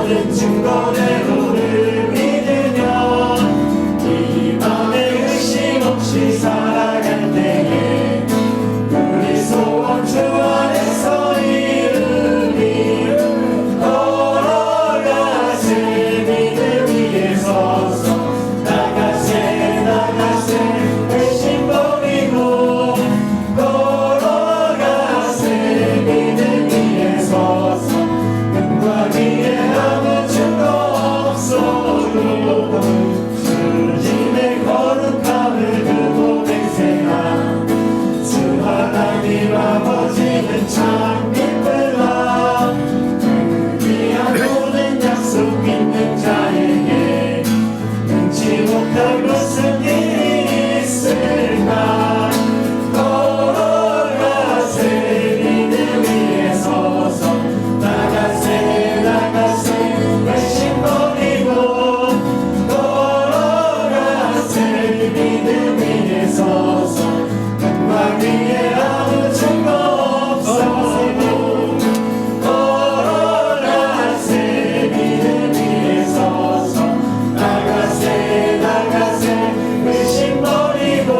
모든 증거대로를 믿으며 이 맘에 의심 없이 살아갈 때에 우리 소원 주 안에서 이루리 걸어가세 믿음 위에 서서 나가세 나가세 의심 버리고 걸어가세 믿음 위에 서서 은과 위에 아무 증거 없어도 주님의 거룩함을 두고 맹세하 주 하나님 아버지는 참 기쁘다 그 귀한 모든 약속 믿는 자에게 능치 못할 무슨 일이 있을까 걸어가세 믿음 위에 서서 나가세 나가세 의심 버리고 걸어가세 믿음 위에 서서 은과 위에 아무 증거 없어도 걸어가세 믿음 위에 서서 나가세 나가세 의심 버리고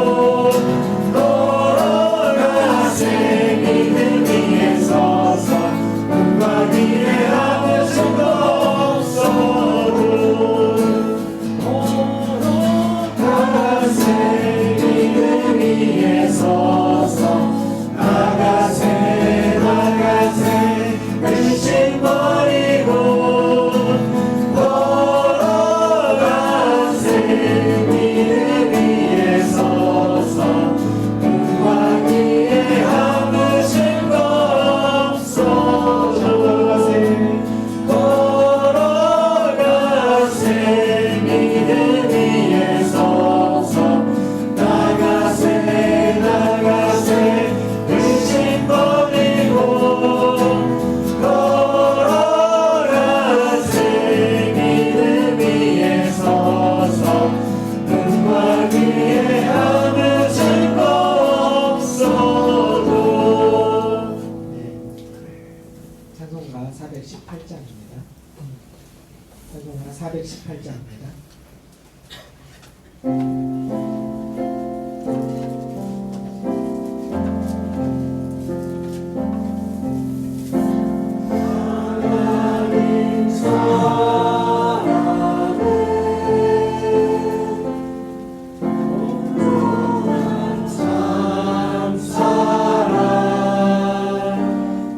걸어가세 믿음 위에 서서 은과 위에 아무 증거 없어도 걸어가세 믿음 위에 서서 나가세 나가세 의심 버리고 걸어가세 믿음 위에 서서 은과 위에 아무 증거 없어도 걸어가세 믿음 위에 서서 나가세 나가세 의심 버리고 걸어가세 믿음 위에 서서 은과 위에 아무 증거 없어도. 찬송가 418장입니다. 찬송가 418장입니다. 하나님 사랑은 온전한 참 사랑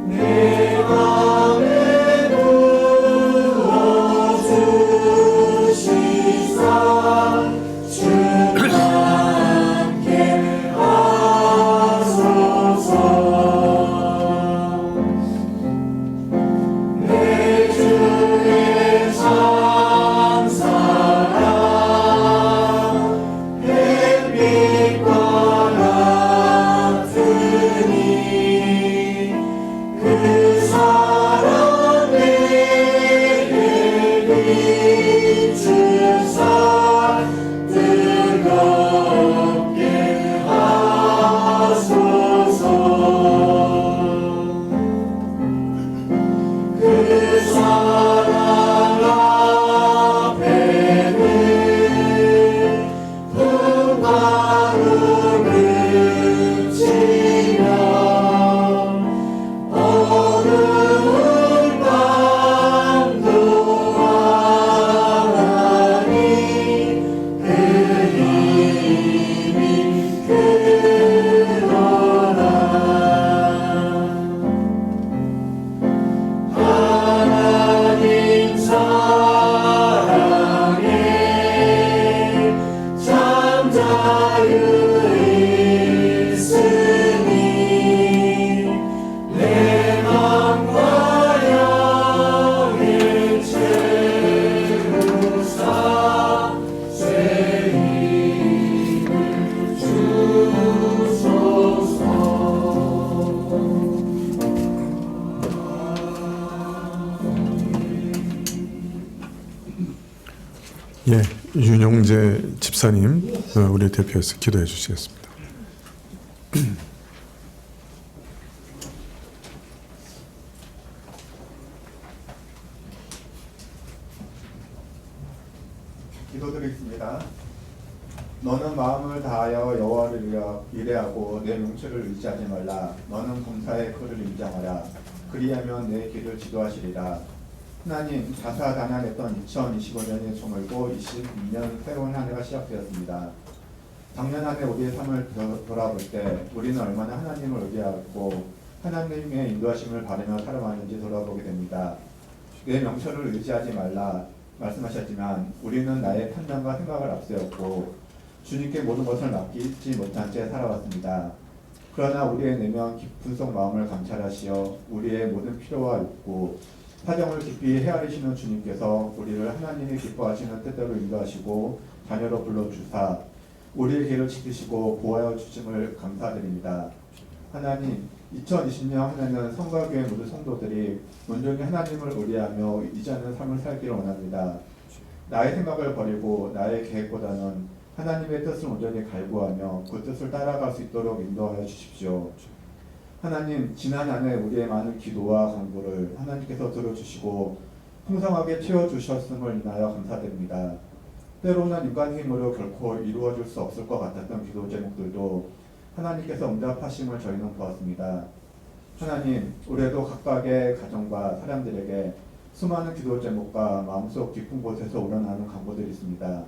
내 맘에 부어주시사 주와 함께 하소서 내 주의 참 사랑 햇빛과 같으니 그 사랑 내게 비추사 뜨겁게 하소서 그 사랑 앞에는 풍파음을 치며 어두운 밤도 환하니 그 힘이 크도다 하나님 사랑에 참 자유 있으니 내 맘과 영을 채우사 새 힘을 주소서. 예, 윤용재 집사님 우리 대표해서 기도해 주시겠습니다. 기도드리겠습니다. 너는 마음을 다하여 여호와를 위하여 일해하고 내 명철을 의지하지 말라. 너는 범사의 그를 인정하라. 그리하면 내 길을 지도하시리라. 하나님, 다사다난했던 2025년이 저물고 22년 새로운 한 해가 시작되었습니다. 작년 한 해 우리의 삶을 돌아볼 때 우리는 얼마나 하나님을 의지하고 하나님의 인도하심을 바라며 살아왔는지 돌아보게 됩니다. 내 명철을 의지하지 말라 말씀하셨지만 우리는 나의 판단과 생각을 앞세웠고 주님께 모든 것을 맡기지 못한 채 살아왔습니다. 그러나 우리의 내면 깊은 속 마음을 감찰하시어 우리의 모든 필요와 욕구, 사정을 깊이 헤아리시는 주님께서 우리를 하나님이 기뻐하시는 뜻대로 인도하시고 자녀로 불러주사 우리의 길을 지키시고 보호하여 주심을 감사드립니다. 하나님, 2020년 한 해는 성가교회 모든 성도들이 온전히 하나님을 의뢰하며 의지하는 삶을 살기를 원합니다. 나의 생각을 버리고 나의 계획보다는 하나님의 뜻을 온전히 갈구하며 그 뜻을 따라갈 수 있도록 인도하여 주십시오. 하나님, 지난 한 해 우리의 많은 기도와 간구를 하나님께서 들어주시고 풍성하게 채워주셨음을 인하여 감사드립니다. 때로는 인간 힘으로 결코 이루어질 수 없을 것 같았던 기도 제목들도 하나님께서 응답하심을 저희는 보았습니다. 하나님, 올해도 각각의 가정과 사람들에게 수많은 기도 제목과 마음속 깊은 곳에서 우러나는 간구들이 있습니다.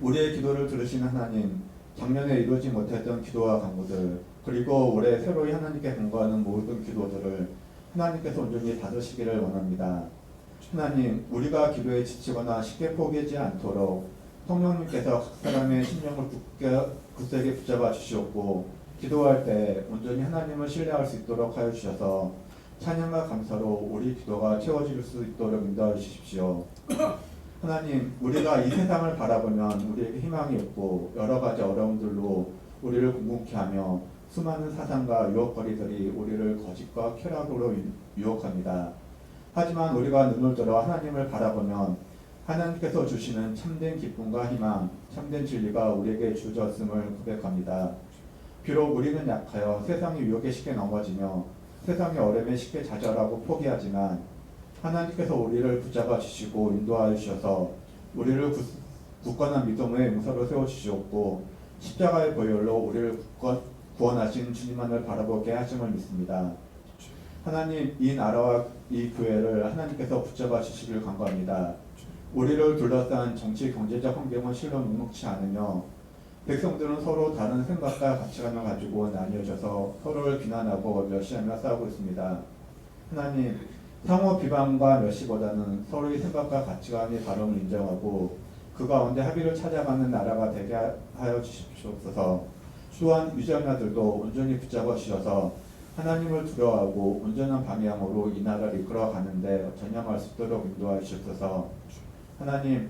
우리의 기도를 들으시는 하나님, 작년에 이루지 못했던 기도와 간구들, 그리고 올해 새로이 하나님께 간구하는 모든 기도들을 하나님께서 온전히 받으시기를 원합니다. 하나님, 우리가 기도에 지치거나 쉽게 포기하지 않도록 성령님께서 각 사람의 심령을 굳세게 붙잡아 주시옵고 기도할 때 온전히 하나님을 신뢰할 수 있도록 하여 주셔서 찬양과 감사로 우리 기도가 채워질 수 있도록 인도하여 주십시오. 하나님, 우리가 이 세상을 바라보면 우리에게 희망이 없고 여러 가지 어려움들로 우리를 궁극케 하며 수많은 사상과 유혹거리들이 우리를 거짓과 쾌락으로 유혹합니다. 하지만 우리가 눈을 들어 하나님을 바라보면 하나님께서 주시는 참된 기쁨과 희망, 참된 진리가 우리에게 주어졌음을 고백합니다. 비록 우리는 약하여 세상의 유혹에 쉽게 넘어지며 세상의 어려움에 쉽게 좌절하고 포기하지만 하나님께서 우리를 붙잡아 주시고 인도하여 주셔서 우리를 굳건한 믿음의 문서로 세워주시옵고 십자가의 보혈로 우리를 구원하신 주님만을 바라보게 하심을 믿습니다. 하나님, 이 나라와 이 교회를 하나님께서 붙잡아 주시길 간구합니다. 우리를 둘러싼 정치 경제적 환경은 실로 녹록치 않으며 백성들은 서로 다른 생각과 가치관을 가지고 나뉘어져서 서로를 비난하고 멸시하며 싸우고 있습니다. 하나님, 상호 비방과 멸시보다는 서로의 생각과 가치관의 다름을 인정하고 그 가운데 합의를 찾아가는 나라가 되게 하여 주시옵소서. 또한 유전자들도 온전히 붙잡아 주셔서 하나님을 두려워하고 온전한 방향으로 이 나라를 이끌어가는데 전념할 수 있도록 인도하여 주옵소서. 하나님,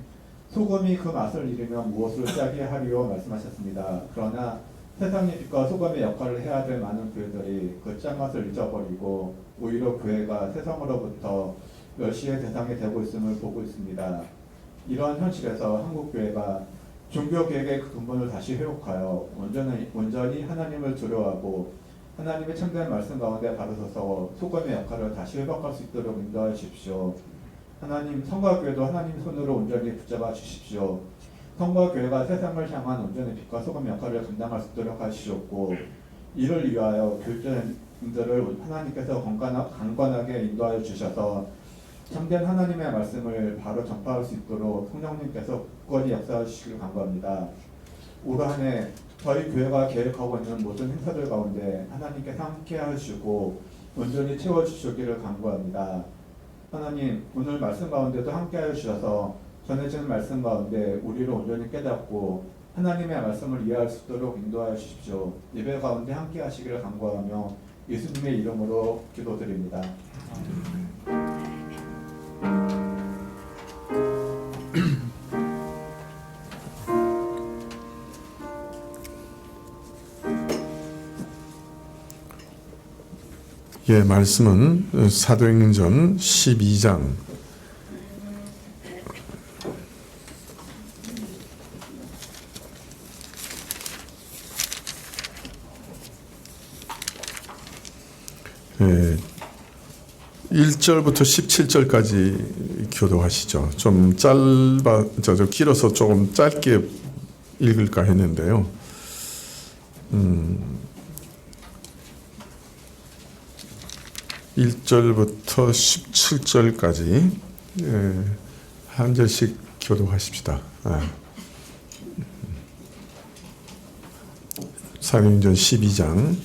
소금이 그 맛을 잃으면 무엇을 짜게 하리요 말씀하셨습니다. 그러나 세상의 빛과 소금의 역할을 해야 될 많은 교회들이 그 짠맛을 잊어버리고 오히려 교회가 세상으로부터 멸시의 대상이 되고 있음을 보고 있습니다. 이러한 현실에서 한국교회가 종교개혁의 그 근본을 다시 회복하여 온전히 하나님을 두려워하고 하나님의 참된 말씀 가운데 바로 서서 소금의 역할을 다시 회복할 수 있도록 인도하여 주십시오. 하나님, 성가교회도 하나님 손으로 온전히 붙잡아 주십시오. 성가교회가 세상을 향한 온전히 빛과 소금 역할을 감당할 수 있도록 하시옵고 이를 위하여 교육자님들을 하나님께서 강건하게 인도하여 주셔서 참된 하나님의 말씀을 바로 전파할 수 있도록 성령님께서 굳건히 역사해 주시길 간구합니다. 올 한 해 저희 교회가 계획하고 있는 모든 행사들 가운데 하나님께서 함께 하시고 온전히 채워주시기를 간구합니다. 하나님, 오늘 말씀 가운데도 함께 하여 주셔서 전해지는 말씀 가운데 우리를 온전히 깨닫고 하나님의 말씀을 이해할 수 있도록 인도하여 주십시오. 예배 가운데 함께 하시기를 간구하며 예수님의 이름으로 기도드립니다. 예, 말씀은 사도행전 12장 1절부터 17절까지 교도하시죠. 좀 길어서 조금 짧게 읽을까 했는데요. 1절부터 17절까지 한 절씩 교도하십시다. 사도행전 12장.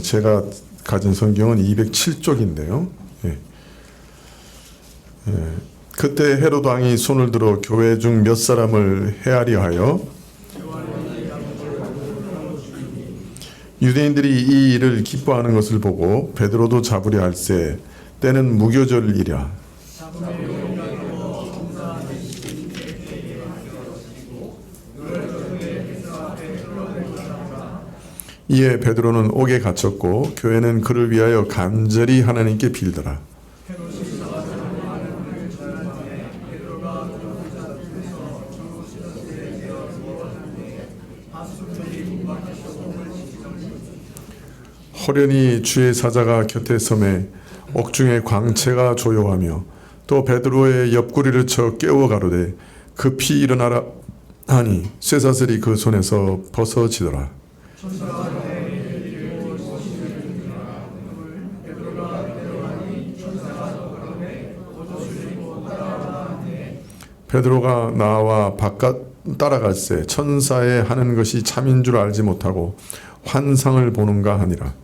제가 가진 성경은 207쪽인데요. 그때 헤롯 왕이 손을 들어 교회 중 몇 사람을 헤아려 하여 유대인들이 이 일을 기뻐하는 것을 보고 베드로도 잡으려 할세 때는 무교절이라. 이에 베드로는 옥에 갇혔고 교회는 그를 위하여 간절히 하나님께 빌더라. 호련히 주의 사자가 곁에 섬에 옥중에 광채가 조요하며 또 베드로의 옆구리를 쳐 깨워 가로되 급히 일어나라 하니 쇠사슬이 그 손에서 벗어지더라. 베드로가 나와 바깥 따라갈새 천사의 하는 것이 참인 줄 알지 못하고 환상을 보는가 하니라.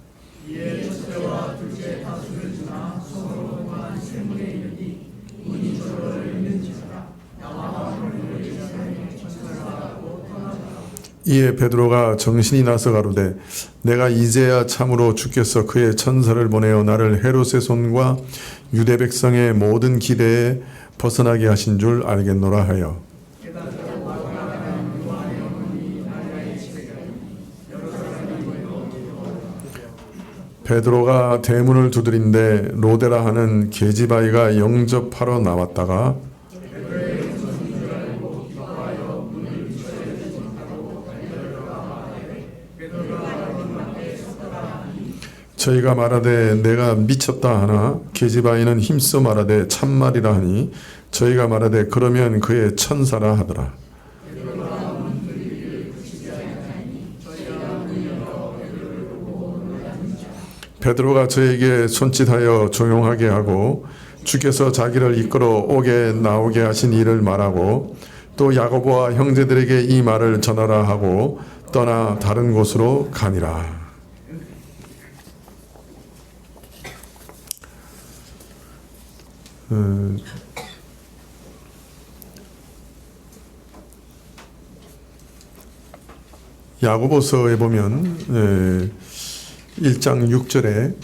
이에 베드로가 정신이 나서 가로되 내가 이제야 참으로 주께서 그의 천사를 보내어 나를 헤롯의 손과 유대 백성의 모든 기대에 벗어나게 하신 줄 알겠노라 하여 베드로가 대문을 두드린데 로데라 하는 계집아이가 영접하러 나왔다가 저희가 말하되 내가 미쳤다 하나 계집아이는 힘써 말하되 참말이라 하니 저희가 말하되 그러면 그의 천사라 하더라. 베드로가 저에게 손짓하여 조용하게 하고 주께서 자기를 이끌어 옥에 나오게 하신 일을 말하고 또 야고보와 형제들에게 이 말을 전하라 하고 떠나 다른 곳으로 가니라. 야고보서에 보면 1장 6절에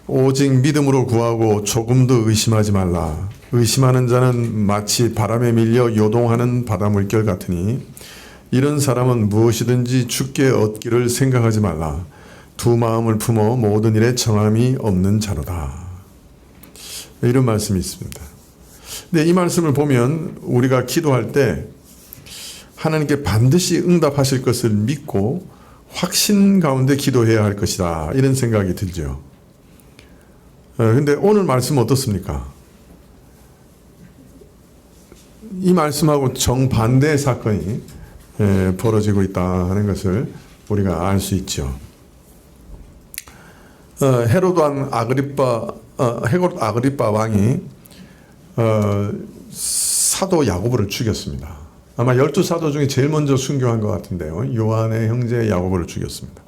오직 믿음으로 구하고 조금도 의심하지 말라. 의심하는 자는 마치 바람에 밀려 요동하는 바다물결 같으니 이런 사람은 무엇이든지 주께 얻기를 생각하지 말라. 두 마음을 품어 모든 일에 정함이 없는 자로다. 이런 말씀이 있습니다. 근데 이 말씀을 보면 우리가 기도할 때 하나님께 반드시 응답하실 것을 믿고 확신 가운데 기도해야 할 것이다. 이런 생각이 들죠. 근데 오늘 말씀은 어떻습니까? 이 말씀하고 정반대의 사건이 벌어지고 있다 하는 것을 우리가 알 수 있죠. 헤롯 아그리빠 왕이 사도 야고보를 죽였습니다. 아마 12사도 중에 제일 먼저 순교한 것 같은데요. 요한의 형제 야고보를 죽였습니다.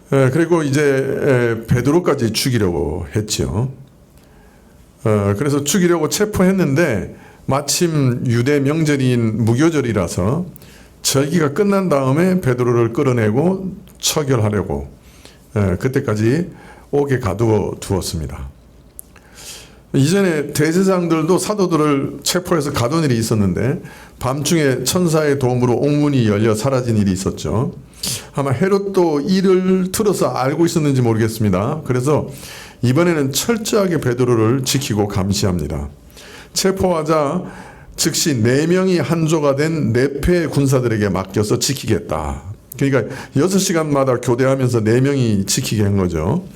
그리고 이제 베드로까지 죽이려고 했죠. 그래서 죽이려고 체포했는데 마침 유대 명절인 무교절이라서 절기가 끝난 다음에 베드로를 끌어내고 처결하려고 그때까지 옥에 가두어 두었습니다. 이전에 대제사장들도 사도들을 체포해서 가둔 일이 있었는데 밤중에 천사의 도움으로 옥문이 열려 사라진 일이 있었죠. 아마 헤롯도 이를 틀어서 알고 있었는지 모르겠습니다. 그래서 이번에는 철저하게 베드로를 지키고 감시합니다. 체포하자 즉시 4명이 한조가 된 네페 군사들에게 맡겨서 지키겠다. 그러니까 6시간마다 교대하면서 4명이 지키게 한 거죠.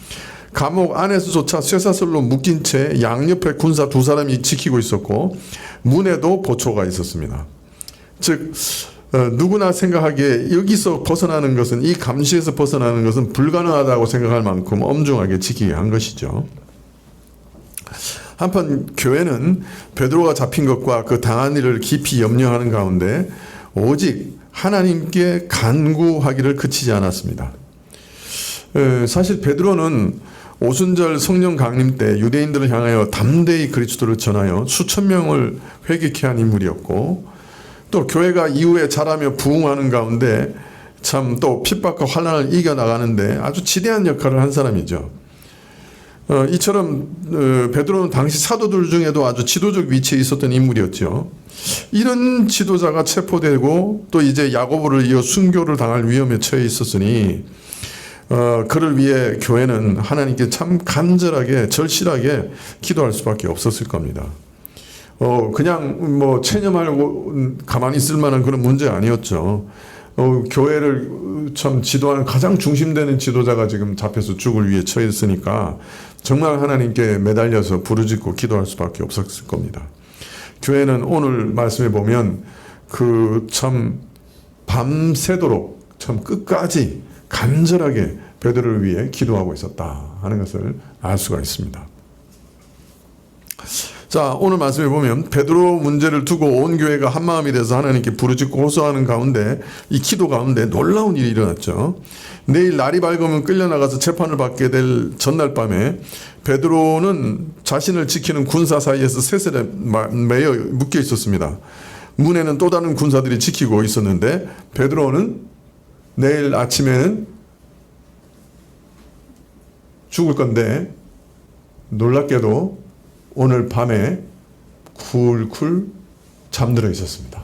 감옥 안에서조차 쇠사슬로 묶인 채 양옆에 군사 2사람이 지키고 있었고 문에도 보초가 있었습니다. 즉 누구나 생각하기에 여기서 벗어나는 것은, 이 감시에서 벗어나는 것은 불가능하다고 생각할 만큼 엄중하게 지키게 한 것이죠. 한편 교회는 베드로가 잡힌 것과 그 당한 일을 깊이 염려하는 가운데 오직 하나님께 간구하기를 그치지 않았습니다. 사실 베드로는 오순절 성령 강림 때 유대인들을 향하여 담대히 그리스도를 전하여 수천 명을 회개케 한 인물이었고, 또 교회가 이후에 자라며 부흥하는 가운데 참 또 핍박과 환난을 이겨나가는데 아주 지대한 역할을 한 사람이죠. 이처럼 베드로는 당시 사도들 중에도 아주 지도적 위치에 있었던 인물이었죠. 이런 지도자가 체포되고 또 이제 야고보를 이어 순교를 당할 위험에 처해 있었으니 그를 위해 교회는 하나님께 참 간절하게 절실하게 기도할 수밖에 없었을 겁니다. 그냥 뭐 체념하고 가만히 있을 만한 그런 문제 아니었죠. 교회를 참 지도하는 가장 중심되는 지도자가 지금 잡혀서 죽을 위해 처했으니까 정말 하나님께 매달려서 부르짖고 기도할 수밖에 없었을 겁니다. 교회는 오늘 말씀에 보면 그 참 밤새도록 참 끝까지 간절하게 베드로를 위해 기도하고 있었다 하는 것을 알 수가 있습니다. 자, 오늘 말씀에 보면 베드로 문제를 두고 온 교회가 한마음이 돼서 하나님께 부르짖고 호소하는 가운데, 이 기도 가운데 놀라운 일이 일어났죠. 내일 날이 밝으면 끌려나가서 재판을 받게 될 전날 밤에 베드로는 자신을 지키는 군사 사이에서 쇠슬에 매여 묶여 있었습니다. 문에는 또 다른 군사들이 지키고 있었는데 베드로는 내일 아침에는 죽을 건데 놀랍게도 오늘 밤에 쿨쿨 잠들어 있었습니다.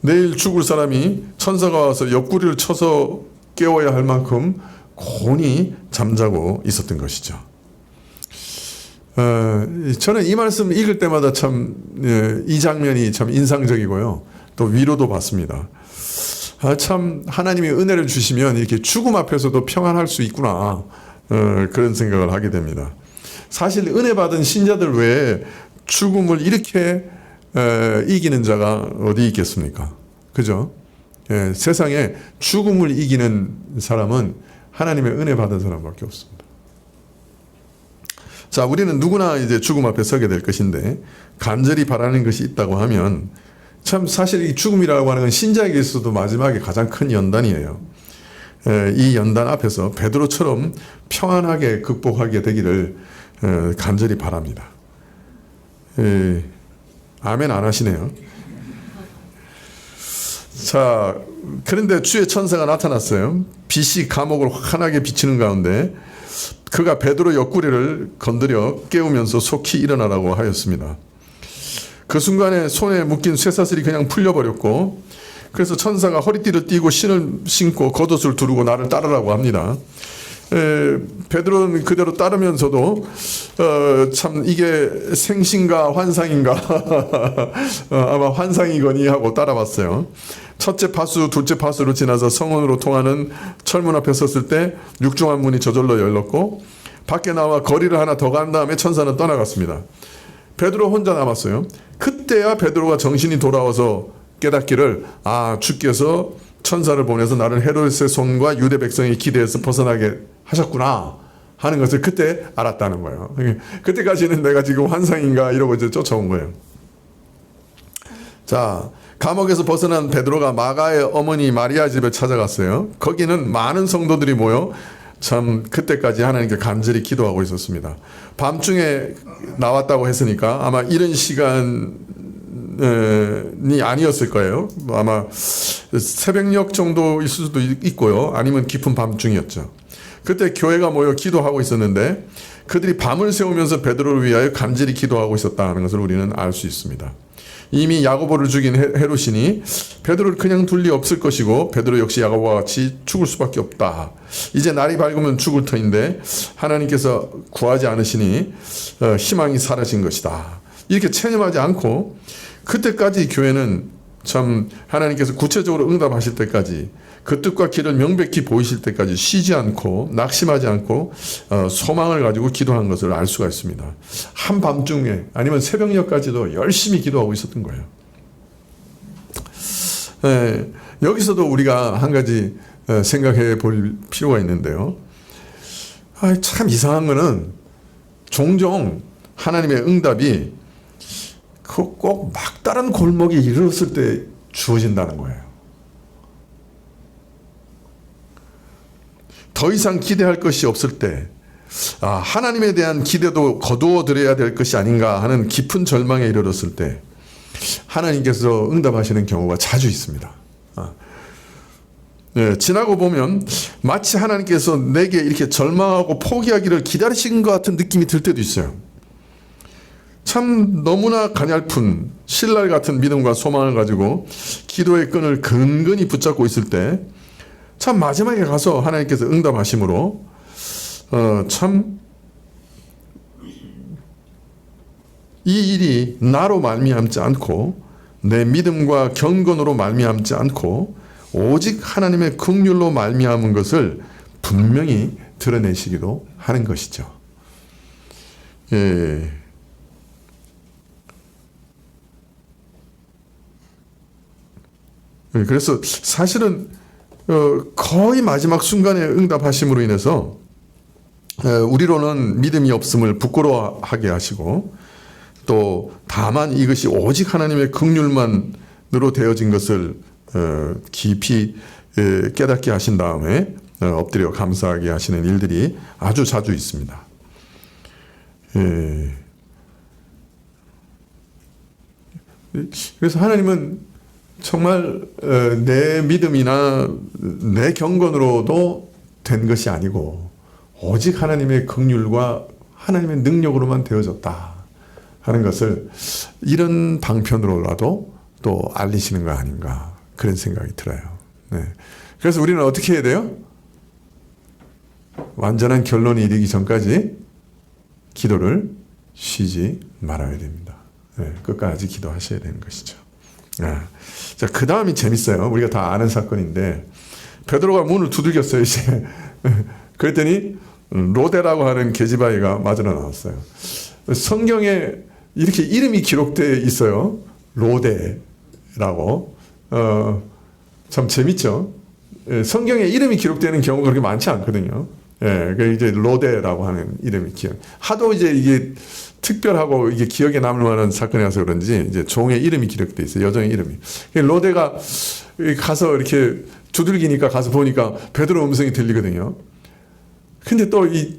내일 죽을 사람이 천사가 와서 옆구리를 쳐서 깨워야 할 만큼 곤히 잠자고 있었던 것이죠. 저는 이 말씀 읽을 때마다 참 이 장면이 참 인상적이고요. 또 위로도 받습니다. 참 하나님이 은혜를 주시면 이렇게 죽음 앞에서도 평안할 수 있구나, 그런 생각을 하게 됩니다. 사실 은혜 받은 신자들 외에 죽음을 이렇게 이기는 자가 어디 있겠습니까? 그죠? 세상에 죽음을 이기는 사람은 하나님의 은혜 받은 사람밖에 없습니다. 자, 우리는 누구나 이제 죽음 앞에 서게 될 것인데 간절히 바라는 것이 있다고 하면 참 사실 이 죽음이라고 하는 건 신자에게 있어도 마지막에 가장 큰 연단이에요. 이 연단 앞에서 베드로처럼 평안하게 극복하게 되기를 간절히 바랍니다. 아멘 안 하시네요. 자, 그런데 주의 천사가 나타났어요. 빛이 감옥을 환하게 비치는 가운데 그가 베드로 옆구리를 건드려 깨우면서 속히 일어나라고 하였습니다. 그 순간에 손에 묶인 쇠사슬이 그냥 풀려버렸고, 그래서 천사가 허리띠를 띠고 신을 신고 겉옷을 두르고 나를 따르라고 합니다. 베드로는 그대로 따르면서도 참 이게 생신가 환상인가 아마 환상이거니 하고 따라봤어요. 첫째 파수, 둘째 파수로 지나서 성원으로 통하는 철문 앞에 섰을 때 육중한 문이 저절로 열렸고 밖에 나와 거리를 하나 더 간 다음에 천사는 떠나갔습니다. 베드로 혼자 남았어요. 그때야 베드로가 정신이 돌아와서 깨닫기를, 주께서 천사를 보내서 나를 헤롯의 손과 유대 백성의 기대에서 벗어나게 하셨구나 하는 것을 그때 알았다는 거예요. 그때까지는 내가 지금 환상인가 이러고 이제 쫓아온 거예요. 자, 감옥에서 벗어난 베드로가 마가의 어머니 마리아 집에 찾아갔어요. 거기는 많은 성도들이 모여 참 그때까지 하나님께 간절히 기도하고 있었습니다. 밤중에 나왔다고 했으니까 아마 이런 시간이 아니었을 거예요. 아마 새벽녘 정도일 수도 있고요. 아니면 깊은 밤중이었죠. 그때 교회가 모여 기도하고 있었는데 그들이 밤을 새우면서 베드로를 위하여 간절히 기도하고 있었다는 것을 우리는 알 수 있습니다. 이미 야고보를 죽인 헤롯이니 베드로를 그냥 둘 리 없을 것이고 베드로 역시 야고보와 같이 죽을 수밖에 없다. 이제 날이 밝으면 죽을 터인데 하나님께서 구하지 않으시니 희망이 사라진 것이다. 이렇게 체념하지 않고 그때까지 교회는 참 하나님께서 구체적으로 응답하실 때까지 그 뜻과 길을 명백히 보이실 때까지 쉬지 않고 낙심하지 않고 소망을 가지고 기도한 것을 알 수가 있습니다. 한밤중에 아니면 새벽녘까지도 열심히 기도하고 있었던 거예요. 여기서도 우리가 한 가지 생각해 볼 필요가 있는데요. 참 이상한 거는 종종 하나님의 응답이 꼭 막다른 골목에 이르렀을 때 주어진다는 거예요. 더 이상 기대할 것이 없을 때 하나님에 대한 기대도 거두어 드려야 될 것이 아닌가 하는 깊은 절망에 이르렀을 때 하나님께서 응답하시는 경우가 자주 있습니다. 지나고 보면 마치 하나님께서 내게 이렇게 절망하고 포기하기를 기다리신 것 같은 느낌이 들 때도 있어요. 참 너무나 가냘픈 신랄 같은 믿음과 소망을 가지고 기도의 끈을 근근히 붙잡고 있을 때 참 마지막에 가서 하나님께서 응답하심으로 참 이 일이 나로 말미암지 않고 내 믿음과 경건으로 말미암지 않고 오직 하나님의 긍휼로 말미암은 것을 분명히 드러내시기도 하는 것이죠. 그래서 사실은 거의 마지막 순간에 응답하심으로 인해서 우리로는 믿음이 없음을 부끄러워하게 하시고 또 다만 이것이 오직 하나님의 긍휼만으로 되어진 것을 깊이 깨닫게 하신 다음에 엎드려 감사하게 하시는 일들이 아주 자주 있습니다. 그래서 하나님은 정말 내 믿음이나 내 경건으로도 된 것이 아니고 오직 하나님의 긍휼과 하나님의 능력으로만 되어졌다 하는 것을 이런 방편으로라도 또 알리시는 거 아닌가 그런 생각이 들어요. 그래서 우리는 어떻게 해야 돼요? 완전한 결론이 이르기 전까지 기도를 쉬지 말아야 됩니다. 끝까지 기도하셔야 되는 것이죠. 자, 그 다음이 재밌어요. 우리가 다 아는 사건인데 베드로가 문을 두들겼어요. 이제 그랬더니 로데라고 하는 계집아이가 맞으러 나왔어요. 성경에 이렇게 이름이 기록되어 있어요. 로데라고. 참 재밌죠. 성경에 이름이 기록되는 경우가 그렇게 많지 않거든요. 그 이제 로데라고 하는 이름이 하도 이제 이게 특별하고 이게 기억에 남을 만한 사건이라서 그런지 이제 종의 이름이 기록돼 있어요. 여종의 이름이. 로데가 가서 이렇게 두들기니까 가서 보니까 베드로 음성이 들리거든요. 근데 또 이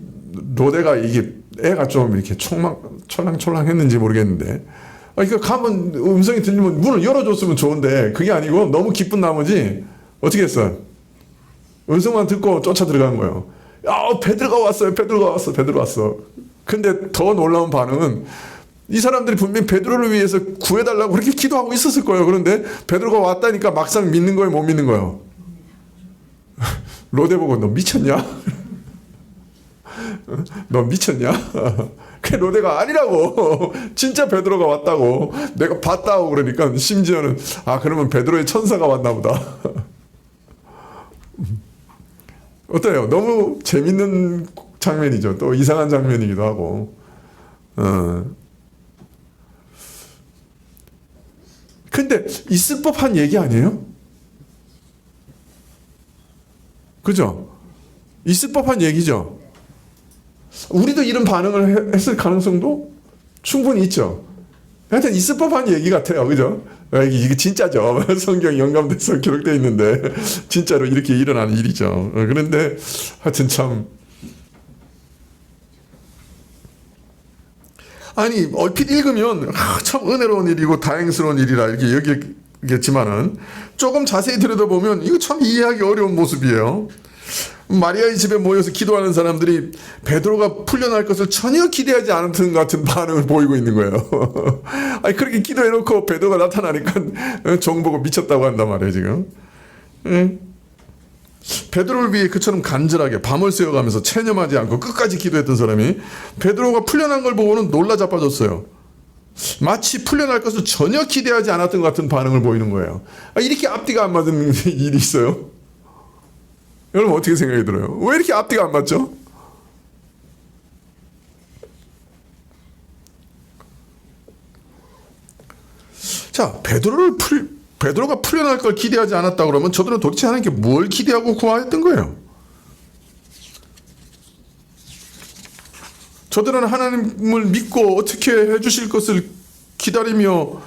로데가 이게 애가 좀 이렇게 촐랑촐랑했는지 모르겠는데, 그러니까 가면 음성이 들리면 문을 열어줬으면 좋은데 그게 아니고 너무 기쁜 나머지 어떻게 했어? 음성만 듣고 쫓아 들어간 거예요. 야, 베드로가 왔어요. 베드로 왔어. 근데 더 놀라운 반응은 이 사람들이 분명히 베드로를 위해서 구해달라고 그렇게 기도하고 있었을 거예요. 그런데 베드로가 왔다니까 막상 믿는 거예요, 못 믿는 거예요? 로데 보고 너 미쳤냐? 너 미쳤냐? 그 로데가 아니라고. 진짜 베드로가 왔다고. 내가 봤다고 그러니까 심지어는 그러면 베드로의 천사가 왔나 보다. 어때요? 너무 재밌는 장면이죠. 또 이상한 장면이기도 하고. 근데 있을 법한 얘기 아니에요? 그죠? 있을 법한 얘기죠. 우리도 이런 반응을 했을 가능성도 충분히 있죠. 하여튼 있을 법한 얘기 같아요. 그죠? 이게 진짜죠. 성경 영감돼서 기록되어 있는데 진짜로 이렇게 일어나는 일이죠. 그런데 하여튼 참 아니 얼핏 읽으면 참 은혜로운 일이고 다행스러운 일이라 이렇게 여기겠지만은 조금 자세히 들여다보면 이거 참 이해하기 어려운 모습이에요. 마리아의 집에 모여서 기도하는 사람들이 베드로가 풀려날 것을 전혀 기대하지 않은 것 같은 반응을 보이고 있는 거예요. 아니 그렇게 기도해놓고 베드로가 나타나니까 종 보고 미쳤다고 한단 말이에요 지금. 베드로를 위해 그처럼 간절하게 밤을 새워가면서 체념하지 않고 끝까지 기도했던 사람이 베드로가 풀려난 걸 보고는 놀라 자빠졌어요. 마치 풀려날 것을 전혀 기대하지 않았던 것 같은 반응을 보이는 거예요. 이렇게 앞뒤가 안 맞는 일이 있어요? 여러분 어떻게 생각이 들어요? 왜 이렇게 앞뒤가 안 맞죠? 자, 베드로가 풀려날 걸 기대하지 않았다 그러면 저들은 도대체 하나님께 뭘 기대하고 구하였던 거예요? 저들은 하나님을 믿고 어떻게 해주실 것을 기다리며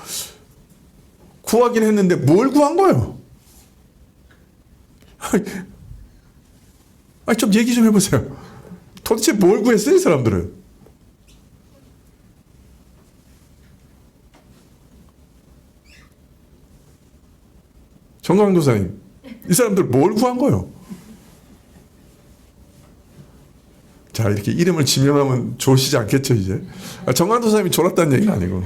구하긴 했는데 뭘 구한 거예요? 좀 얘기 좀 해보세요. 도대체 뭘 구했어요, 이 사람들은? 정강도사님, 이 사람들 뭘 구한 거예요? 자, 이렇게 이름을 지명하면 좋으시지 않겠죠, 이제? 정강도사님이 졸았다는 얘기는 아니고.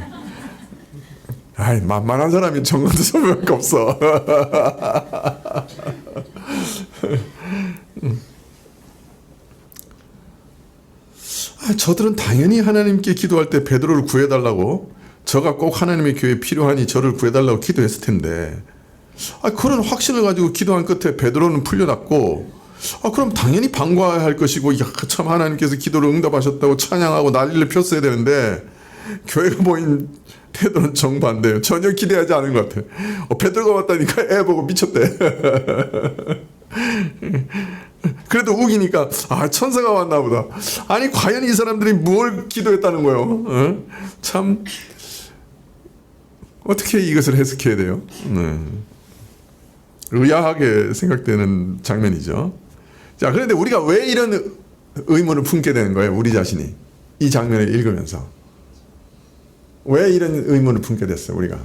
만만한 사람이 정강도사님밖에 없어. 저들은 당연히 하나님께 기도할 때 베드로를 구해달라고, 저가 꼭 하나님의 교회에 필요하니 저를 구해달라고 기도했을 텐데, 그런 확신을 가지고 기도한 끝에 베드로는 풀려났고, 그럼 당연히 반가워할 것이고, 참 하나님께서 기도를 응답하셨다고 찬양하고 난리를 폈어야 되는데, 교회가 보인 태도는 정반대예요. 전혀 기대하지 않은 것 같아요. 베드로가 왔다니까 애 보고 미쳤대. 그래도 우기니까 천사가 왔나 보다. 아니 과연 이 사람들이 뭘 기도했다는 거예요? 참 어떻게 이것을 해석해야 돼요? 의아하게 생각되는 장면이죠. 자, 그런데 우리가 왜 이런 의문을 품게 되는 거예요? 우리 자신이 이 장면을 읽으면서 왜 이런 의문을 품게 됐어요? 우리가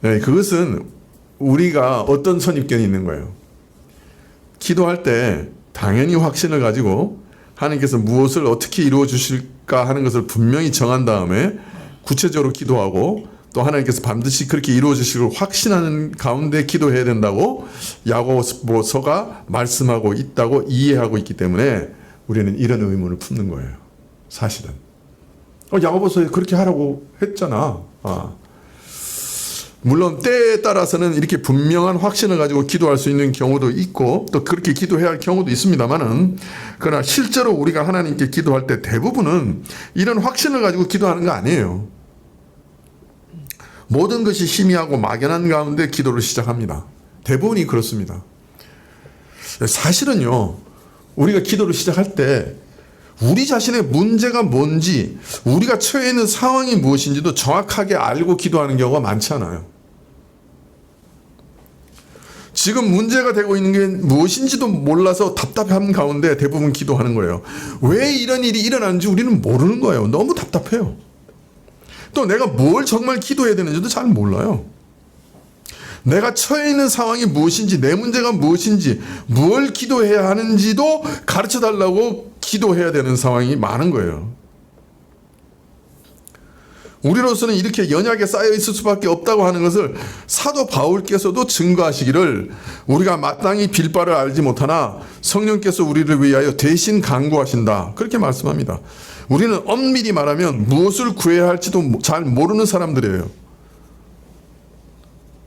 그것은 우리가 어떤 선입견이 있는 거예요. 기도할 때 당연히 확신을 가지고 하나님께서 무엇을 어떻게 이루어 주실까 하는 것을 분명히 정한 다음에 구체적으로 기도하고 또 하나님께서 반드시 그렇게 이루어 주실 걸 확신하는 가운데 기도해야 된다고 야고보서가 말씀하고 있다고 이해하고 있기 때문에 우리는 이런 의문을 품는 거예요. 사실은 야고보서에 그렇게 하라고 했잖아. 물론 때에 따라서는 이렇게 분명한 확신을 가지고 기도할 수 있는 경우도 있고 또 그렇게 기도해야 할 경우도 있습니다만은, 그러나 실제로 우리가 하나님께 기도할 때 대부분은 이런 확신을 가지고 기도하는 거 아니에요. 모든 것이 희미하고 막연한 가운데 기도를 시작합니다. 대부분이 그렇습니다. 사실은요, 우리가 기도를 시작할 때 우리 자신의 문제가 뭔지, 우리가 처해 있는 상황이 무엇인지도 정확하게 알고 기도하는 경우가 많지 않아요. 지금 문제가 되고 있는 게 무엇인지도 몰라서 답답한 가운데 대부분 기도하는 거예요. 왜 이런 일이 일어나는지 우리는 모르는 거예요. 너무 답답해요. 또 내가 뭘 정말 기도해야 되는지도 잘 몰라요. 내가 처해 있는 상황이 무엇인지, 내 문제가 무엇인지, 뭘 기도해야 하는지도 가르쳐 달라고 기도해야 되는 상황이 많은 거예요. 우리로서는 이렇게 연약에 쌓여 있을 수밖에 없다고 하는 것을 사도 바울께서도 증거하시기를, 우리가 마땅히 빌 바를 알지 못하나 성령께서 우리를 위하여 대신 간구하신다, 그렇게 말씀합니다. 우리는 엄밀히 말하면 무엇을 구해야 할지도 잘 모르는 사람들이에요.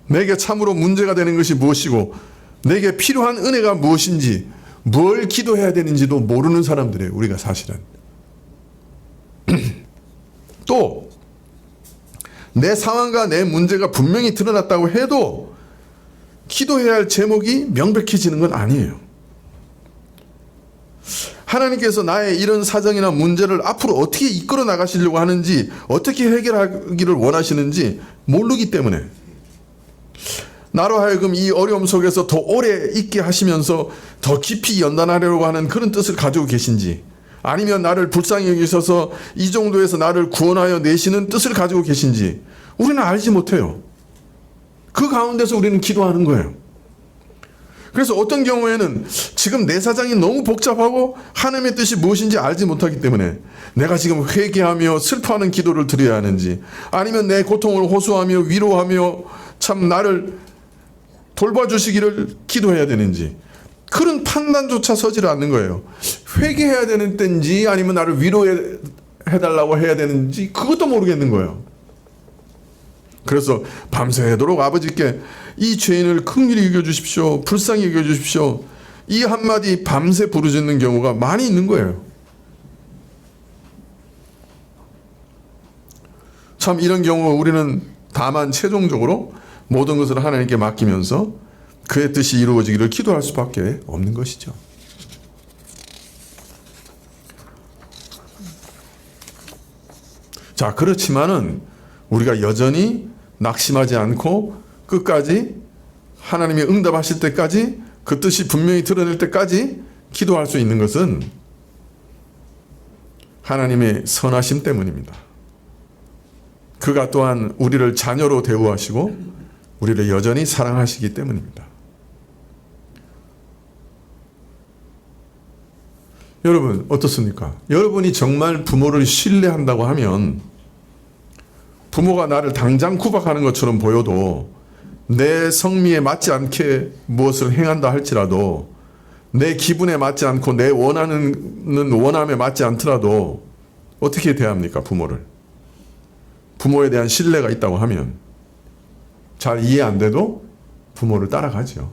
내게 참으로 문제가 되는 것이 무엇이고 내게 필요한 은혜가 무엇인지, 뭘 기도해야 되는지도 모르는 사람들이에요, 우리가 사실은. 또 내 상황과 내 문제가 분명히 드러났다고 해도 기도해야 할 제목이 명백해지는 건 아니에요. 하나님께서 나의 이런 사정이나 문제를 앞으로 어떻게 이끌어 나가시려고 하는지, 어떻게 해결하기를 원하시는지 모르기 때문에, 나로 하여금 이 어려움 속에서 더 오래 있게 하시면서 더 깊이 연단하려고 하는 그런 뜻을 가지고 계신지, 아니면 나를 불쌍히 여기셔서 이 정도에서 나를 구원하여 내시는 뜻을 가지고 계신지 우리는 알지 못해요. 그 가운데서 우리는 기도하는 거예요. 그래서 어떤 경우에는 지금 내 사정이 너무 복잡하고 하나님의 뜻이 무엇인지 알지 못하기 때문에 내가 지금 회개하며 슬퍼하는 기도를 드려야 하는지, 아니면 내 고통을 호소하며 위로하며 참 나를 돌봐주시기를 기도해야 되는지, 그런 판단조차 서지를 않는 거예요. 회개해야 되는 때인지 아니면 나를 위로해야 해달라고 해야 되는지 그것도 모르겠는 거예요. 그래서 밤새도록 아버지께 이 죄인을 긍휼히 여겨주십시오. 불쌍히 여겨주십시오. 이 한마디 밤새 부르짖는 경우가 많이 있는 거예요. 참 이런 경우 우리는 다만 최종적으로 모든 것을 하나님께 맡기면서 그의 뜻이 이루어지기를 기도할 수밖에 없는 것이죠. 자, 그렇지만은 우리가 여전히 낙심하지 않고 끝까지 하나님이 응답하실 때까지 그 뜻이 분명히 드러낼 때까지 기도할 수 있는 것은 하나님의 선하심 때문입니다. 그가 또한 우리를 자녀로 대우하시고 우리를 여전히 사랑하시기 때문입니다. 여러분 어떻습니까? 여러분이 정말 부모를 신뢰한다고 하면 부모가 나를 당장 구박하는 것처럼 보여도 내 성미에 맞지 않게 무엇을 행한다 할지라도 내 기분에 맞지 않고 내 원하는 원함에 맞지 않더라도 어떻게 대합니까? 부모를. 부모에 대한 신뢰가 있다고 하면 잘 이해 안 돼도 부모를 따라가죠.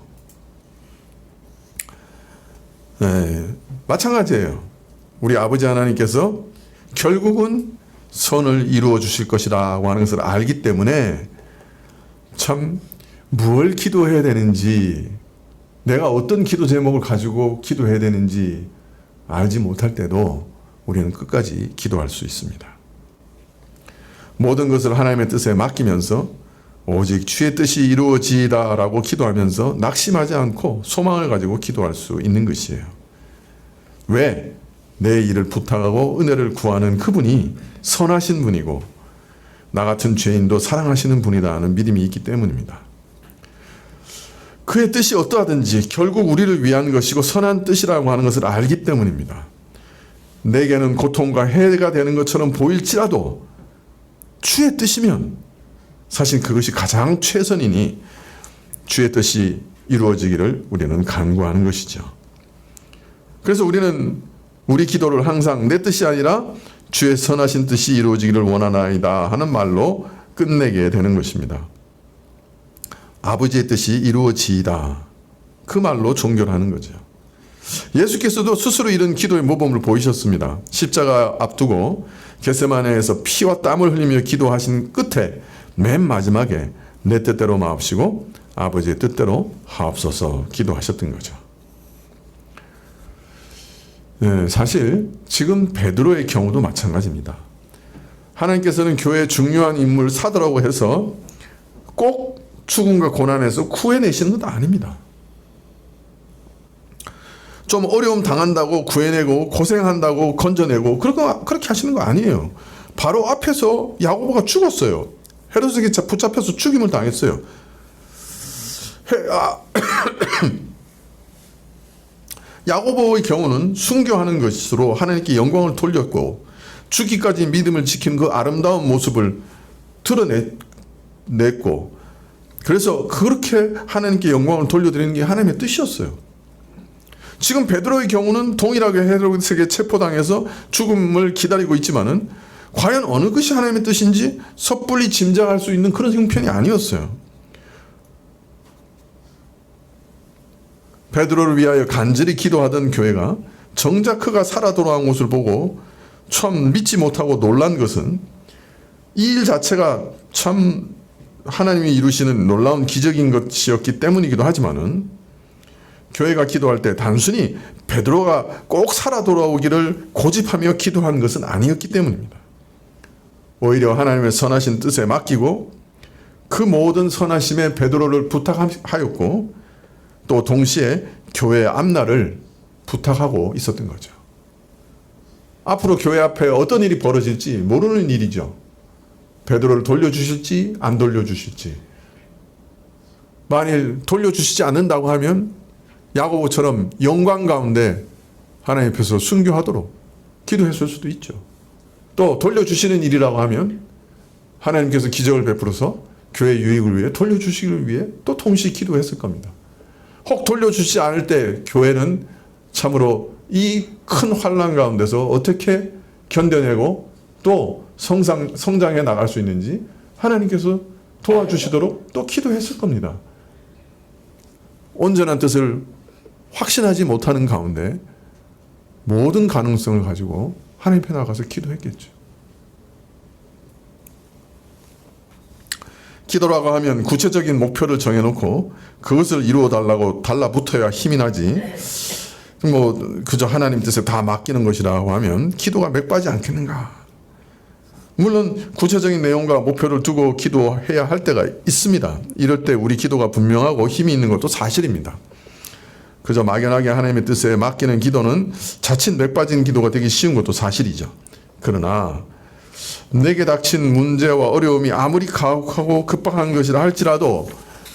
네, 마찬가지예요. 우리 아버지 하나님께서 결국은 선을 이루어 주실 것이라고 하는 것을 알기 때문에 참 뭘 기도해야 되는지 내가 어떤 기도 제목을 가지고 기도해야 되는지 알지 못할 때도 우리는 끝까지 기도할 수 있습니다. 모든 것을 하나님의 뜻에 맡기면서 오직 주의 뜻이 이루어지라라고 기도하면서 낙심하지 않고 소망을 가지고 기도할 수 있는 것이에요. 왜? 내 일을 부탁하고 은혜를 구하는 그분이 선하신 분이고 나 같은 죄인도 사랑하시는 분이다 하는 믿음이 있기 때문입니다. 그의 뜻이 어떠하든지 결국 우리를 위한 것이고 선한 뜻이라고 하는 것을 알기 때문입니다. 내게는 고통과 해가 되는 것처럼 보일지라도 주의 뜻이면 사실 그것이 가장 최선이니 주의 뜻이 이루어지기를 우리는 간구하는 것이죠. 그래서 우리는 우리 기도를 항상 내 뜻이 아니라 주의 선하신 뜻이 이루어지기를 원하나이다 하는 말로 끝내게 되는 것입니다. 아버지의 뜻이 이루어지이다. 그 말로 종결하는 거죠. 예수께서도 스스로 이런 기도의 모범을 보이셨습니다. 십자가 앞두고 겟세마네에서 피와 땀을 흘리며 기도하신 끝에 맨 마지막에 내 뜻대로 마옵시고 아버지의 뜻대로 하옵소서 기도하셨던 거죠. 네, 사실 지금 베드로의 경우도 마찬가지입니다. 하나님께서는 교회의 중요한 인물 사도라고 해서 꼭 죽음과 고난에서 구해내시는 것도 아닙니다. 좀 어려움 당한다고 구해내고 고생한다고 건져내고 그렇게 하시는 거 아니에요. 바로 앞에서 야고보가 죽었어요. 헤로스에게 붙잡혀서 죽임을 당했어요. 야고보의 경우는 순교하는 것으로 하나님께 영광을 돌렸고 죽기까지 믿음을 지키는 그 아름다운 모습을 드러냈고 그래서 그렇게 하나님께 영광을 돌려드리는 게 하나님의 뜻이었어요. 지금 베드로의 경우는 동일하게 헤로데스에게 체포당해서 죽음을 기다리고 있지만은 과연 어느 것이 하나님의 뜻인지 섣불리 짐작할 수 있는 그런 형편이 아니었어요. 베드로를 위하여 간절히 기도하던 교회가 정작 그가 살아 돌아온 것을 보고 참 믿지 못하고 놀란 것은 이 일 자체가 참 하나님이 이루시는 놀라운 기적인 것이었기 때문이기도 하지만은 교회가 기도할 때 단순히 베드로가 꼭 살아 돌아오기를 고집하며 기도한 것은 아니었기 때문입니다. 오히려 하나님의 선하신 뜻에 맡기고 그 모든 선하심에 베드로를 부탁하였고 또 동시에 교회의 앞날을 부탁하고 있었던 거죠. 앞으로 교회 앞에 어떤 일이 벌어질지 모르는 일이죠. 베드로를 돌려주실지 안 돌려주실지. 만일 돌려주시지 않는다고 하면 야고보처럼 영광 가운데 하나님 앞에서 순교하도록 기도했을 수도 있죠. 또 돌려주시는 일이라고 하면 하나님께서 기적을 베풀어서 교회 유익을 위해 돌려주시기를 위해 또 동시에 기도했을 겁니다. 혹 돌려주시지 않을 때 교회는 참으로 이 큰 환난 가운데서 어떻게 견뎌내고 또 성장해 나갈 수 있는지 하나님께서 도와주시도록 또 기도했을 겁니다. 온전한 뜻을 확신하지 못하는 가운데 모든 가능성을 가지고 하나님 앞에 나가서 기도했겠죠. 기도라고 하면 구체적인 목표를 정해놓고 그것을 이루어 달라고 달라붙어야 힘이 나지. 그저 하나님 뜻에 다 맡기는 것이라고 하면 기도가 맥빠지 않겠는가. 물론 구체적인 내용과 목표를 두고 기도해야 할 때가 있습니다. 이럴 때 우리 기도가 분명하고 힘이 있는 것도 사실입니다. 그저 막연하게 하나님의 뜻에 맡기는 기도는 자칫 맥빠진 기도가 되기 쉬운 것도 사실이죠. 그러나 내게 닥친 문제와 어려움이 아무리 가혹하고 급박한 것이라 할지라도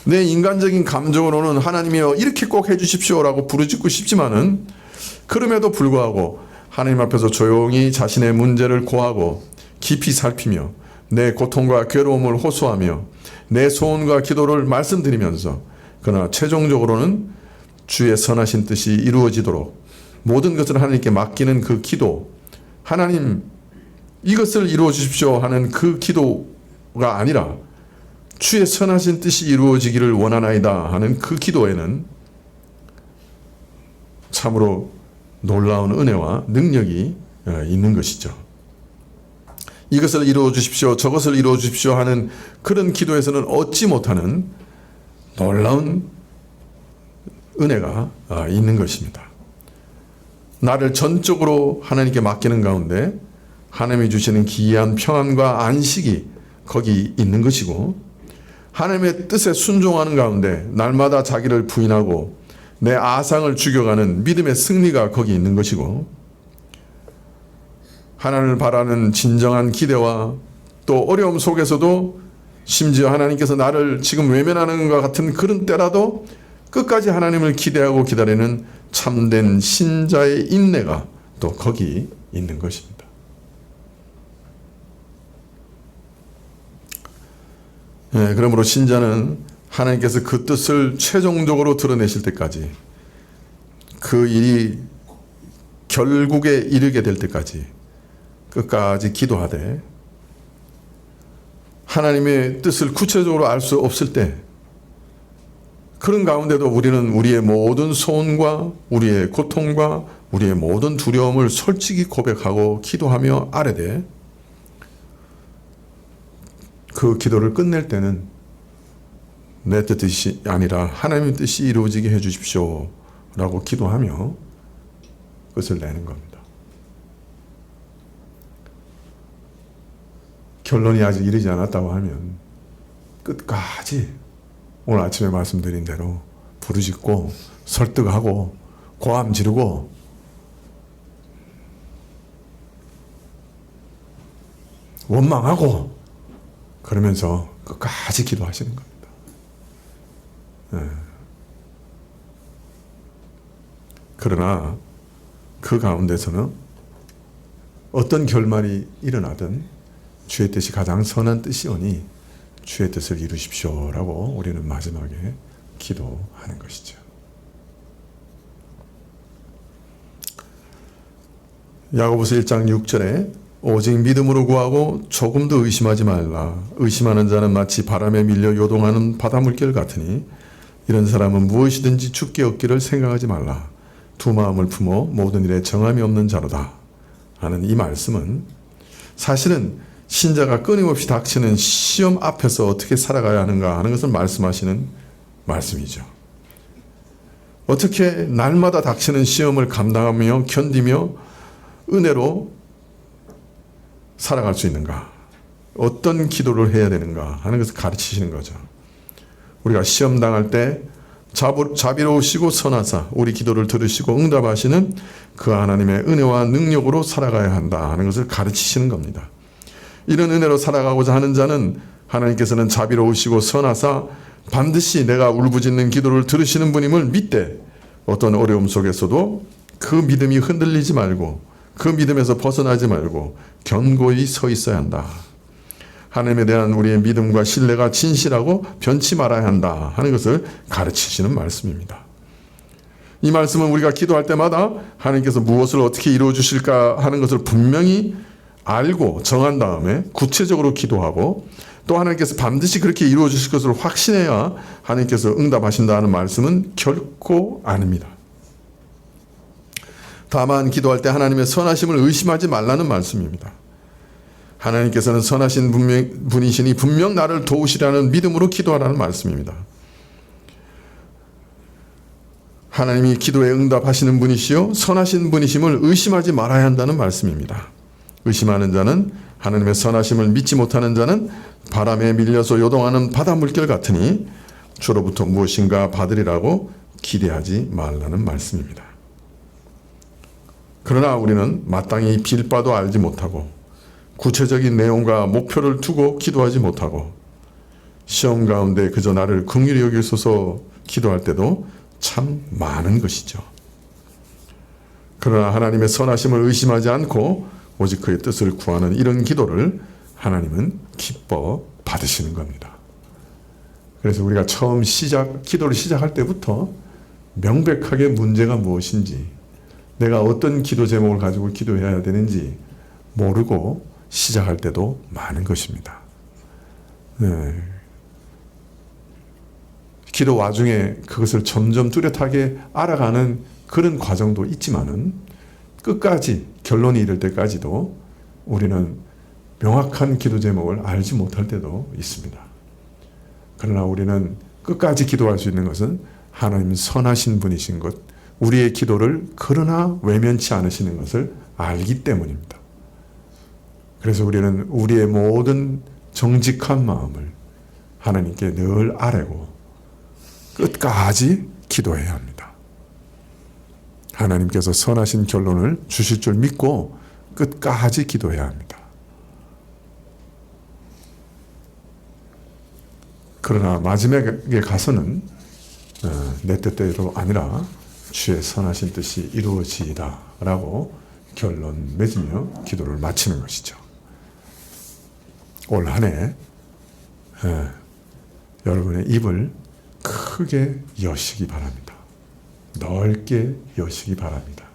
내 인간적인 감정으로는 하나님이여 이렇게 꼭 해주십시오라고 부르짖고 싶지만은 그럼에도 불구하고 하나님 앞에서 조용히 자신의 문제를 고하고 깊이 살피며 내 고통과 괴로움을 호소하며 내 소원과 기도를 말씀드리면서 그러나 최종적으로는 주의 선하신 뜻이 이루어지도록 모든 것을 하나님께 맡기는 그 기도, 하나님 이것을 이루어 주십시오 하는 그 기도가 아니라 주의 선하신 뜻이 이루어지기를 원하나이다 하는 그 기도에는 참으로 놀라운 은혜와 능력이 있는 것이죠. 이것을 이루어 주십시오, 저것을 이루어 주십시오 하는 그런 기도에서는 얻지 못하는 놀라운 은혜가 있는 것입니다. 나를 전적으로 하나님께 맡기는 가운데 하나님이 주시는 기이한 평안과 안식이 거기 있는 것이고, 하나님의 뜻에 순종하는 가운데 날마다 자기를 부인하고 내 아상을 죽여가는 믿음의 승리가 거기 있는 것이고, 하나님을 바라는 진정한 기대와 또 어려움 속에서도 심지어 하나님께서 나를 지금 외면하는 것 같은 그런 때라도 끝까지 하나님을 기대하고 기다리는 참된 신자의 인내가 또 거기 있는 것입니다. 그러므로 신자는 하나님께서 그 뜻을 최종적으로 드러내실 때까지, 그 일이 결국에 이르게 될 때까지 끝까지 기도하되, 하나님의 뜻을 구체적으로 알 수 없을 때 그런 가운데도 우리는 우리의 모든 소원과 우리의 고통과 우리의 모든 두려움을 솔직히 고백하고 기도하며 아뢰되, 그 기도를 끝낼 때는 내 뜻이 아니라 하나님의 뜻이 이루어지게 해 주십시오 라고 기도하며 끝을 내는 겁니다. 결론이 아직 이르지 않았다고 하면 끝까지 오늘 아침에 말씀드린 대로 부르짖고 설득하고 고함 지르고 원망하고 그러면서 끝까지 기도하시는 겁니다. 그러나 그 가운데서는 어떤 결말이 일어나든 주의 뜻이 가장 선한 뜻이오니 주의 뜻을 이루십시오라고 우리는 마지막에 기도하는 것이죠. 야고보서 1장 6절에 오직 믿음으로 구하고 조금도 의심하지 말라. 의심하는 자는 마치 바람에 밀려 요동하는 바닷물결 같으니 이런 사람은 무엇이든지 죽게 얻기를 생각하지 말라. 두 마음을 품어 모든 일에 정함이 없는 자로다 하는 이 말씀은 사실은 신자가 끊임없이 닥치는 시험 앞에서 어떻게 살아가야 하는가 하는 것을 말씀하시는 말씀이죠. 어떻게 날마다 닥치는 시험을 감당하며 견디며 은혜로 살아갈 수 있는가, 어떤 기도를 해야 되는가 하는 것을 가르치시는 거죠. 우리가 시험 당할 때 자비로우시고 선하사 우리 기도를 들으시고 응답하시는 그 하나님의 은혜와 능력으로 살아가야 한다 하는 것을 가르치시는 겁니다. 이런 은혜로 살아가고자 하는 자는 하나님께서는 자비로우시고 선하사 반드시 내가 울부짖는 기도를 들으시는 분임을 믿되 어떤 어려움 속에서도 그 믿음이 흔들리지 말고 그 믿음에서 벗어나지 말고 견고히 서 있어야 한다. 하나님에 대한 우리의 믿음과 신뢰가 진실하고 변치 말아야 한다 하는 것을 가르치시는 말씀입니다. 이 말씀은 우리가 기도할 때마다 하나님께서 무엇을 어떻게 이루어 주실까 하는 것을 분명히 알고 정한 다음에 구체적으로 기도하고 또 하나님께서 반드시 그렇게 이루어 주실 것을 확신해야 하나님께서 응답하신다는 말씀은 결코 아닙니다. 다만 기도할 때 하나님의 선하심을 의심하지 말라는 말씀입니다. 하나님께서는 선하신 분이시니 분명 나를 도우시라는 믿음으로 기도하라는 말씀입니다. 하나님이 기도에 응답하시는 분이시요 선하신 분이심을 의심하지 말아야 한다는 말씀입니다. 의심하는 자는 하나님의 선하심을 믿지 못하는 자는 바람에 밀려서 요동하는 바다 물결 같으니 주로부터 무엇인가 받으리라고 기대하지 말라는 말씀입니다. 그러나 우리는 마땅히 빌 바도 알지 못하고 구체적인 내용과 목표를 두고 기도하지 못하고 시험 가운데 그저 나를 긍휼히 여기소서 기도할 때도 참 많은 것이죠. 그러나 하나님의 선하심을 의심하지 않고 오직 그의 뜻을 구하는 이런 기도를 하나님은 기뻐 받으시는 겁니다. 그래서 우리가 처음 기도를 시작할 때부터 명백하게 문제가 무엇인지, 내가 어떤 기도 제목을 가지고 기도해야 되는지 모르고 시작할 때도 많은 것입니다. 기도 와중에 그것을 점점 뚜렷하게 알아가는 그런 과정도 있지만은 끝까지 결론이 이를 때까지도 우리는 명확한 기도 제목을 알지 못할 때도 있습니다. 그러나 우리는 끝까지 기도할 수 있는 것은 하나님 선하신 분이신 것, 우리의 기도를 그러나 외면치 않으시는 것을 알기 때문입니다. 그래서 우리는 우리의 모든 정직한 마음을 하나님께 늘 아뢰고 끝까지 기도해야 합니다. 하나님께서 선하신 결론을 주실 줄 믿고 끝까지 기도해야 합니다. 그러나 마지막에 가서는 내 뜻대로 아니라 주의 선하신 뜻이 이루어지이다 라고 결론 맺으며 기도를 마치는 것이죠. 올 한 해 여러분의 입을 크게 여시기 바랍니다. 넓게 여시기 바랍니다.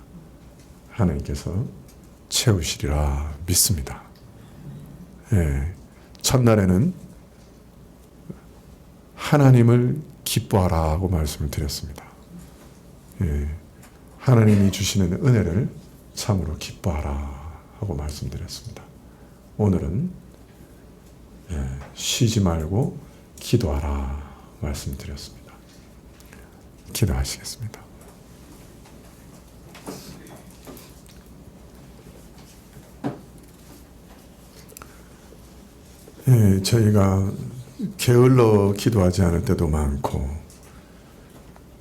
하나님께서 채우시리라 믿습니다. 첫날에는 하나님을 기뻐하라고 말씀을 드렸습니다. 하나님이 주시는 은혜를 참으로 기뻐하라 하고 말씀드렸습니다. 오늘은 쉬지 말고 기도하라 말씀드렸습니다. 기도하시겠습니다. 저희가 게을러 기도하지 않을 때도 많고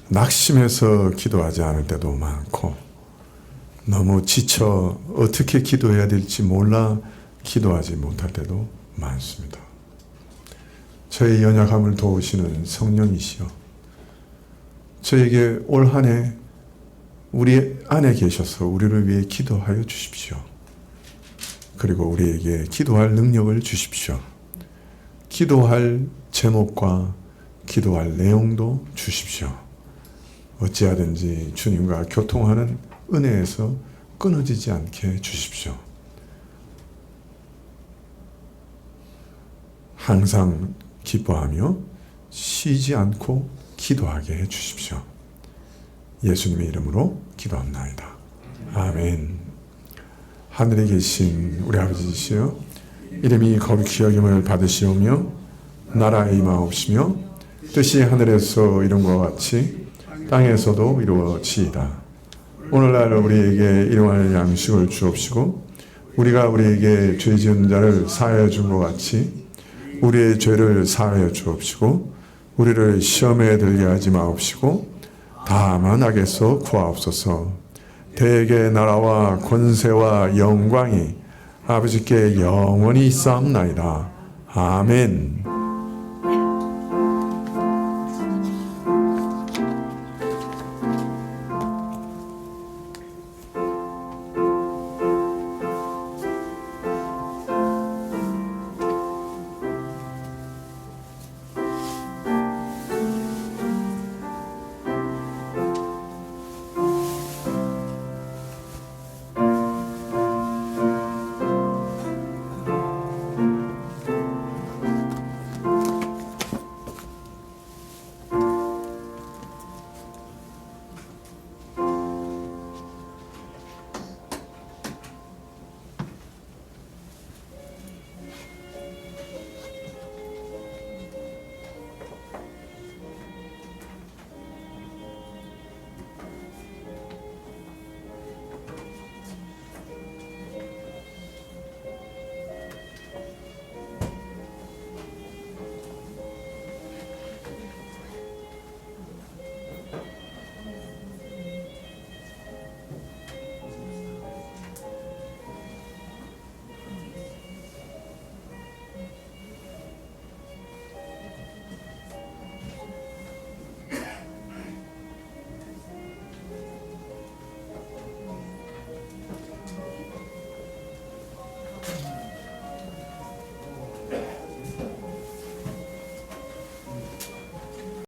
낙심해서 기도하지 않을 때도 많고 너무 지쳐 어떻게 기도해야 될지 몰라 기도하지 못할 때도 많습니다. 저의 연약함을 도우시는 성령이시여 저에게 올 한 해 우리 안에 계셔서 우리를 위해 기도하여 주십시오. 그리고 우리에게 기도할 능력을 주십시오. 기도할 제목과 기도할 내용도 주십시오. 어찌하든지 주님과 교통하는 은혜에서 끊어지지 않게 주십시오. 항상 기뻐하며 쉬지 않고 기도하게 해 주십시오. 예수님의 이름으로 기도합나이다. 아멘. 하늘에 계신 우리 아버지시여 이름이 거룩히 여김을 받으시오며 나라의 임하옵시며 뜻이 하늘에서 이룬 것 같이 땅에서도 이루어지이다. 오늘날 우리에게 일용할 양식을 주옵시고 우리가 우리에게 죄 지은 자를 사하여 준 것 같이 우리의 죄를 사하여 주옵시고 우리를 시험에 들게 하지 마옵시고 다만 악에서 구하옵소서. 대개 나라와 권세와 영광이 아버지께 영원히 있사옵나이다. 아멘.